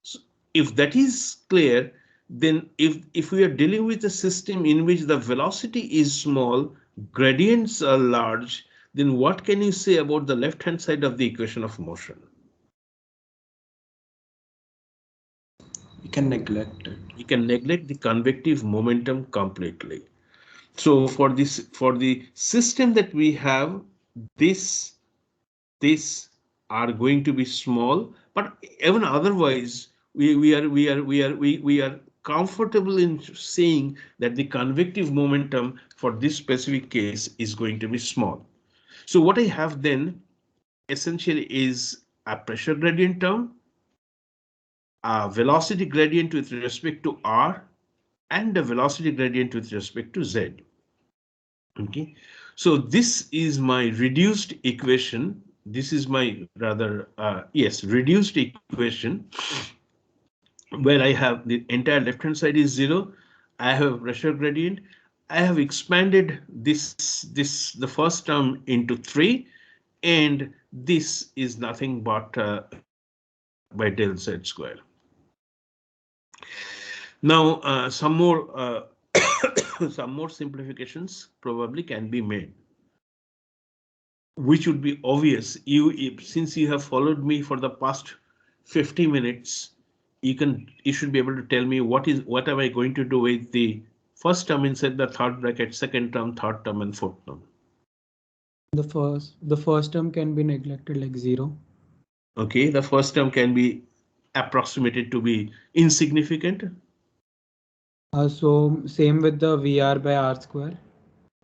So if that is clear, then if we are dealing with a system in which the velocity is small, gradients are large, then what can you say about the left hand side of the equation of motion? We can neglect it. You can neglect the convective momentum completely. So for the system that we have, this this are going to be small, but even otherwise, we are comfortable in saying that the convective momentum for this specific case is going to be small. So what I have then essentially is a pressure gradient term, a velocity gradient with respect to r, and a velocity gradient with respect to z. Okay, so this is my reduced equation. This is my rather, yes, reduced equation where I have the entire left hand side is 0. I have a pressure gradient. I have expanded the first term into 3, and this is nothing but by del z square. Now some more simplifications probably can be made, which would be obvious. Since you have followed me for the past 50 minutes, you should be able to tell me what am I going to do with the first term inside the third bracket, second term, third term, and fourth term. The first term can be neglected like 0. Okay, the first term can be approximated to be insignificant. So same with the VR by R square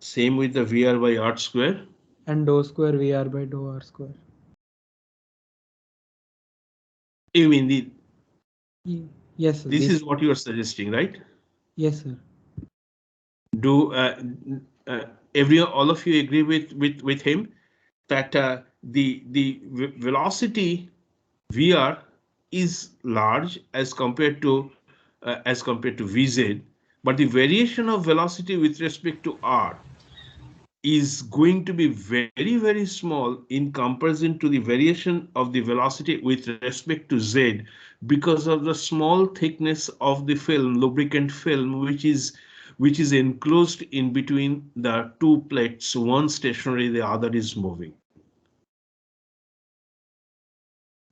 Same with the VR by R square. and dou square VR by dou R square. You mean the Yes, sir. this is what you are suggesting, right? Yes, sir. Do uh, all of you agree with him that the velocity VR is large as compared to VZ, but the variation of velocity with respect to R is going to be very small in comparison to the variation of the velocity with respect to Z, because of the small thickness of the film, lubricant film, which is enclosed in between the two plates, one stationary, the other is moving.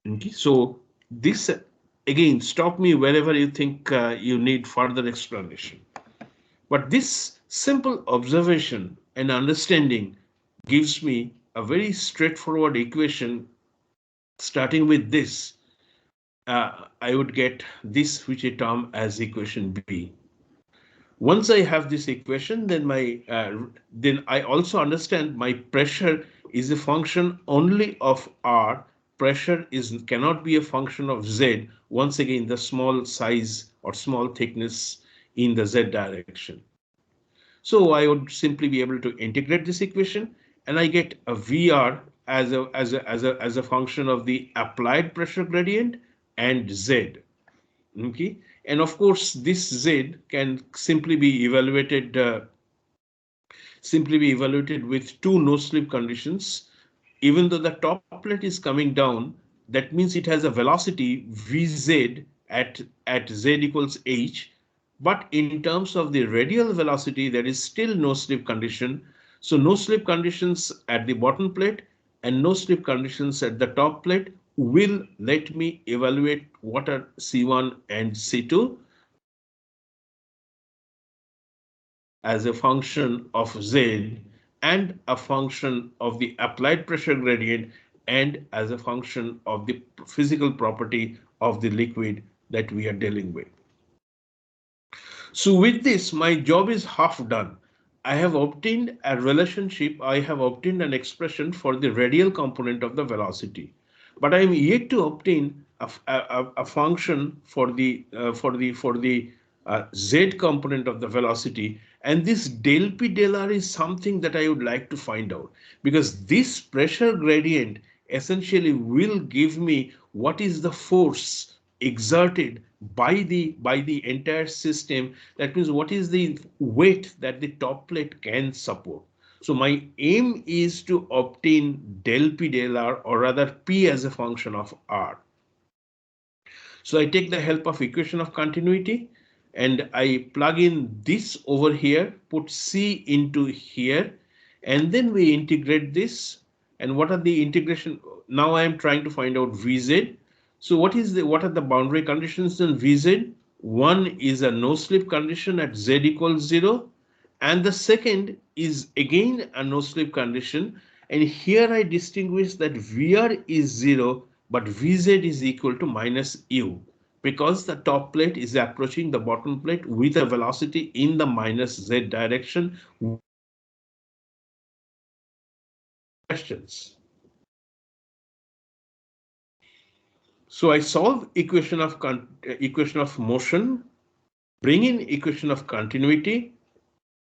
Okay, so this again, stop me wherever you think you need further explanation. But this simple observation and understanding gives me a very straightforward equation. Starting with this, I would get this, which I term as equation B. Once I have this equation, then I also understand my pressure is a function only of R. Pressure cannot be a function of Z. Once again, the small size or small thickness in the Z direction. So I would simply be able to integrate this equation, and I get a VR as a function of the applied pressure gradient and Z. Okay, and of course this Z can simply be evaluated with two no slip conditions. Even though the top plate is coming down, that means it has a velocity Vz at z equals h. But in terms of the radial velocity, there is still no slip condition. So no slip conditions at the bottom plate and no slip conditions at the top plate will let me evaluate what are C1 and C2 as a function of Z and a function of the applied pressure gradient and as a function of the physical property of the liquid that we are dealing with. So with this, my job is half done. I have obtained a relationship, I have obtained an expression for the radial component of the velocity, but I am yet to obtain a function for the z component of the velocity. And this del p del r is something that I would like to find out, because this pressure gradient essentially will give me what is the force exerted by the entire system. That means what is the weight that the top plate can support. So my aim is to obtain del p del r, or rather p as a function of r. So I take the help of equation of continuity and I plug in this over here, put C into here, and then we integrate this. And what are the integration? Now I am trying to find out Vz. So what are the boundary conditions in Vz? One is a no slip condition at z equals 0, And the second is again a no slip condition. And here I distinguish that Vr is 0, but Vz is equal to minus u, because the top plate is approaching the bottom plate with a velocity in the minus z direction. Questions? So I solve equation of motion, bring in equation of continuity,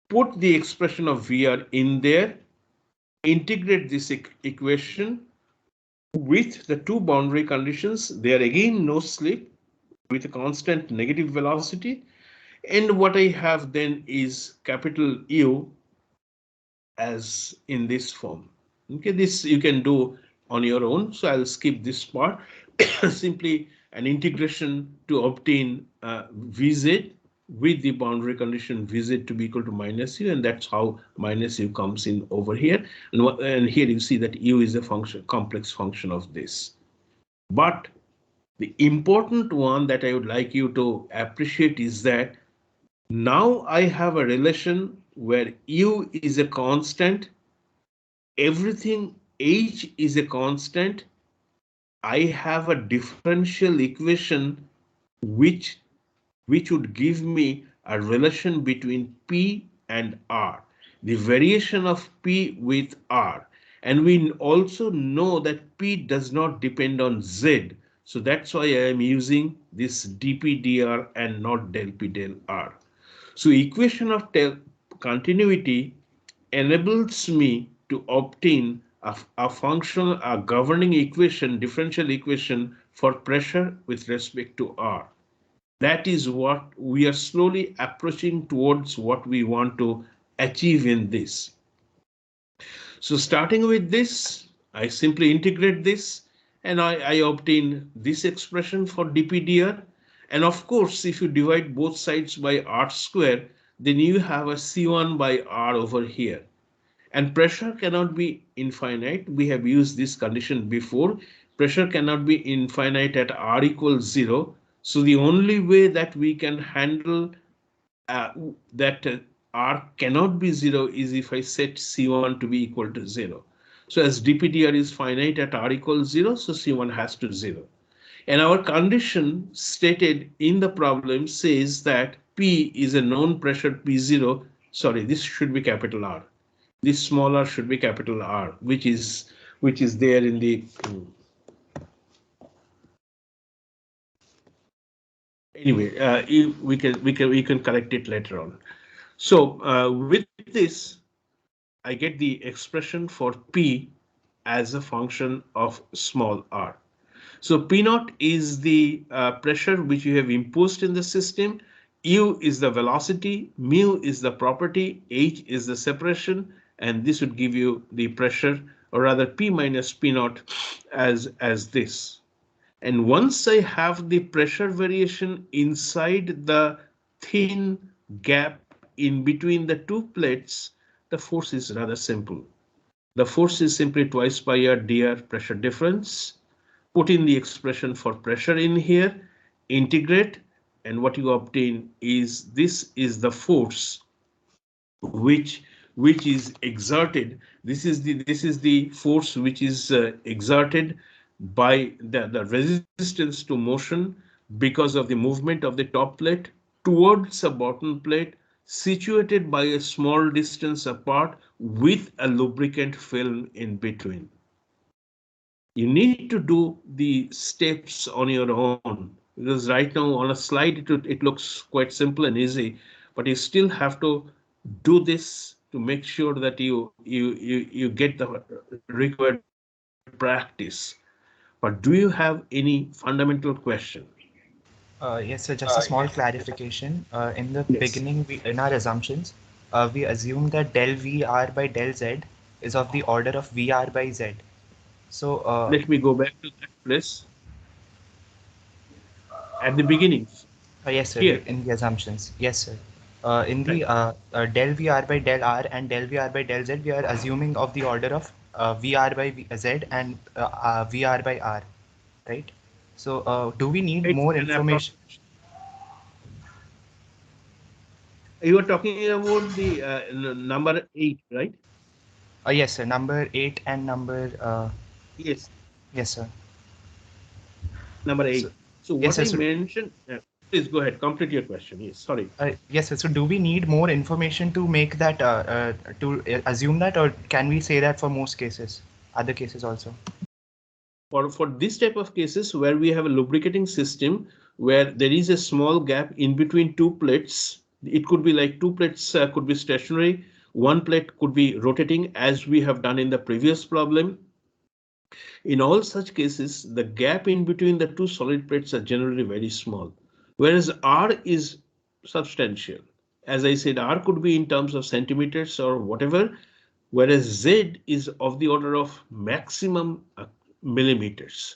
put the expression of Vr in there, integrate this equation with the two boundary conditions. They are again no slip with a constant negative velocity. And what I have then is capital U as in this form. Okay, this you can do on your own, so I'll skip this part. Simply an integration to obtain Vz with the boundary condition Vz to be equal to minus u, and that's how minus u comes in over here. And here you see that u is a function, complex function of this. But the important one that I would like you to appreciate is that now I have a relation where u is a constant, everything h is a constant. I have a differential equation which would give me a relation between P and R, the variation of P with R. And we also know that P does not depend on Z. So that's why I am using this dP/dr and not del P del R. So equation of continuity enables me to obtain a function, a governing equation, differential equation for pressure with respect to R. That is what we are slowly approaching towards what we want to achieve in this. So starting with this, I simply integrate this and I obtain this expression for dPdr. And of course, if you divide both sides by r square, then you have a C1 by r over here. And pressure cannot be infinite. We have used this condition before. Pressure cannot be infinite at r equals 0. So the only way that we can handle that r cannot be 0 is if I set C1 to be equal to 0. So as dPdr is finite at r equals 0, so C1 has to 0. And our condition stated in the problem says that P is a known pressure P0. Sorry, this should be capital R. This small r should be capital R, which is there in the anyway. We can correct it later on. So with this, I get the expression for P as a function of small r. So P naught is the pressure which you have imposed in the system. U is the velocity, mu is the property, H is the separation, and this would give you the pressure, or rather P minus P naught as this. And once I have the pressure variation inside the thin gap in between the two plates, the force is rather simple. The force is simply twice pi r dr pressure difference. Put in the expression for pressure in here, integrate, and what you obtain is this is the force which is exerted. This is the force which is exerted by the resistance to motion because of the movement of the top plate towards a bottom plate situated by a small distance apart with a lubricant film in between. You need to do the steps on your own, because right now on a slide it looks quite simple and easy, but you still have to do this to make sure that you get the required practice. But do you have any fundamental question? Yes, so just a small clarification. In the Yes. beginning, in our assumptions, we assume that del VR by del Z is of the order of VR by Z. So, Let me go back to that place at the beginning yes, sir, here. in the assumptions. Yes, sir. In Right. the del VR by del R and del VR by del Z, we are assuming of the order of VR by Z and VR by R, right? So, do we need It's more an information? approximation. You are talking about the number 8, right? Yes, sir. Number 8 and number Yes, yes, sir. number So 8. So yes, what sir. I So mentioned, please go ahead, complete your question. Yes, sorry. yes, sir. So do we need more information to make that to assume that, or can we say that for most cases, other cases also? For this type of cases where we have a lubricating system where there is a small gap in between two plates, it could be like two plates could be stationary, one plate could be rotating as we have done in the previous problem. In all such cases, the gap in between the two solid plates are generally very small, whereas R is substantial. As I said, R could be in terms of centimeters or whatever, whereas Z is of the order of maximum millimeters,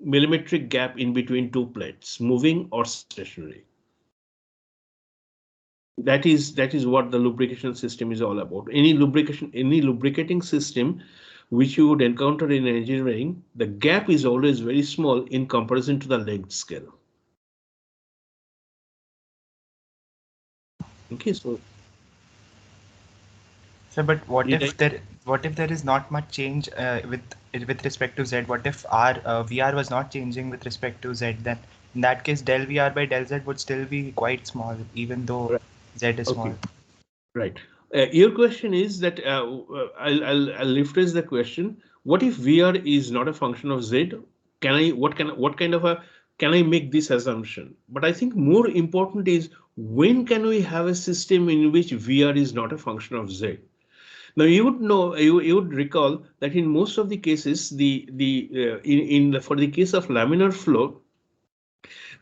millimetric gap in between two plates, moving or stationary. That is what the lubrication system is all about. Any lubricating system which you would encounter in engineering, the gap is always very small in comparison to the length scale. Okay, so So, but did I? what if there is not much change with respect to Z? What if our VR was not changing with respect to Z? Then in that case, del VR by del Z would still be quite small, even though Right. Z is Okay, small. right. Your question is that I'll rephrase the question. What if VR is not a function of Z? What kind of a can I make this assumption? But I think more important is when can we have a system in which VR is not a function of Z? Now you would know, you would recall that in most of the cases, for the case of laminar flow,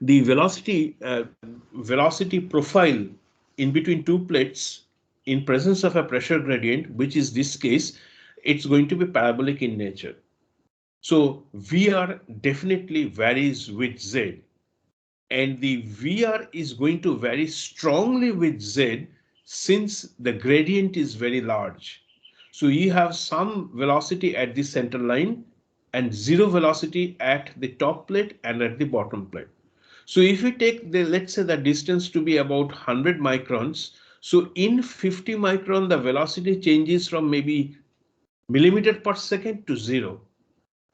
the velocity profile in between two plates in presence of a pressure gradient, which is this case, it's going to be parabolic in nature. So VR definitely varies with Z, and the VR is going to vary strongly with Z since the gradient is very large. So you have some velocity at the center line and zero velocity at the top plate and at the bottom plate. So if we take the, let's say the distance to be about 100 microns, so in 50 micron, the velocity changes from maybe millimeter per second to zero.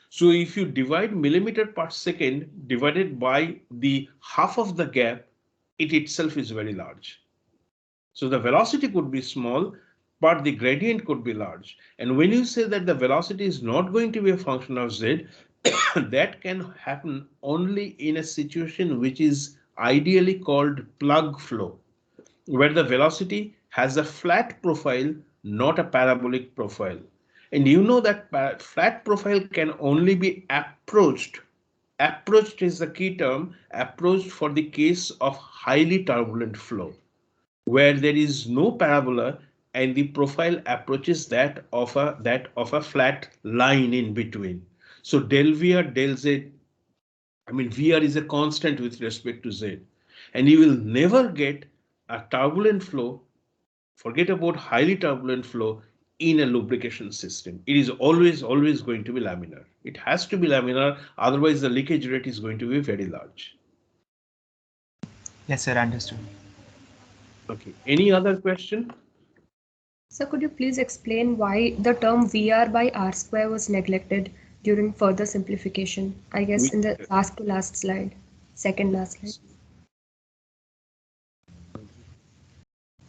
So if you divide millimeter per second divided by the half of the gap, it itself is very large. So the velocity could be small, but the gradient could be large. And when you say that the velocity is not going to be a function of Z, that can happen only in a situation which is ideally called plug flow, where the velocity has a flat profile, not a parabolic profile. And you know that flat profile can only be approached. Approached is the key term, approached for the case of highly turbulent flow, where there is no parabola and the profile approaches that of a flat line in between. So del V or del Z, I mean VR is a constant with respect to Z, and you will never get a turbulent flow. Forget about highly turbulent flow in a lubrication system. It is always going to be laminar. It has to be laminar, otherwise the leakage rate is going to be very large. Yes, sir. Understood. Okay. Any other question? So could you please explain why the term VR by R square was neglected during further simplification? I guess We, in the last to last slide, second last slide.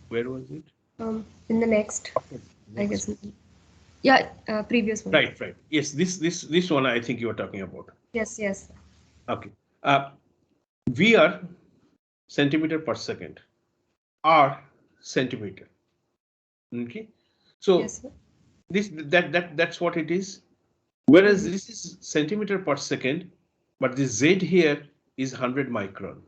where was it? In the next, I Next. guess. Yeah, previous one. Right. Yes, this one I think you are talking about. Yes. Okay. VR centimeter per second, R centimeter. Okay. So Yes, sir. that's what it is. Whereas Mhm. this is centimeter per second, but the Z here is 100 micron.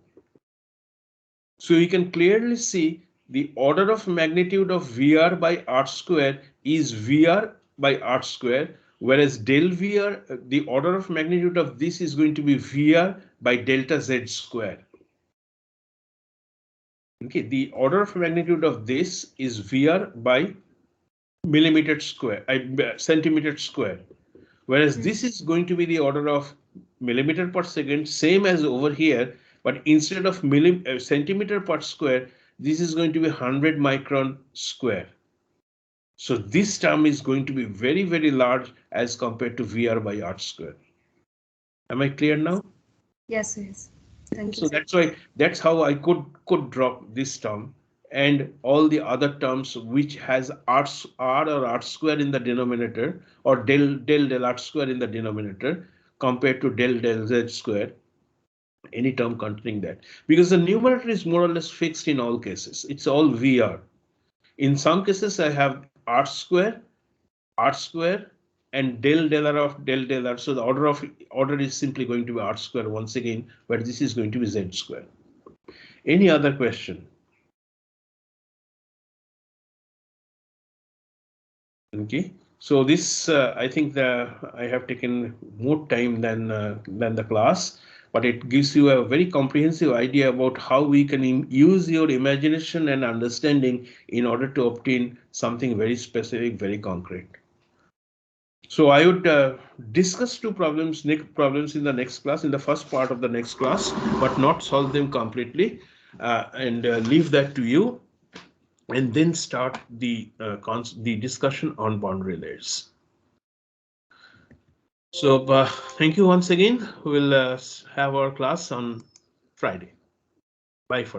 So you can clearly see the order of magnitude of VR by R square is VR by R square, whereas del VR, the order of magnitude of this is going to be VR by delta Z square. Okay, the order of magnitude of this is VR by millimeter square, centimeter square. Whereas this is going to be the order of millimeter per second, same as over here, but instead of centimeter per square, this is going to be 100 micron square. So this term is going to be very, very large as compared to VR by R square. Am I clear now? Yes, yes. Thank you. So that's how I could drop this term and all the other terms which has r or r square in the denominator, or del r square in the denominator, compared to del z square, any term containing that, because the numerator is more or less fixed in all cases. It's all VR. In some cases I have r square and del r of del r. So the order is simply going to be r square once again, but this is going to be z square. Any other question? Okay, so this I think I have taken more time than the class, but it gives you a very comprehensive idea about how we can use your imagination and understanding in order to obtain something very specific, very concrete. So I would discuss two problems in the next class, in the first part of the next class, but not solve them completely, and leave that to you, and then start the discussion on boundary layers. So thank you once again. We'll have our class on Friday. Bye for now.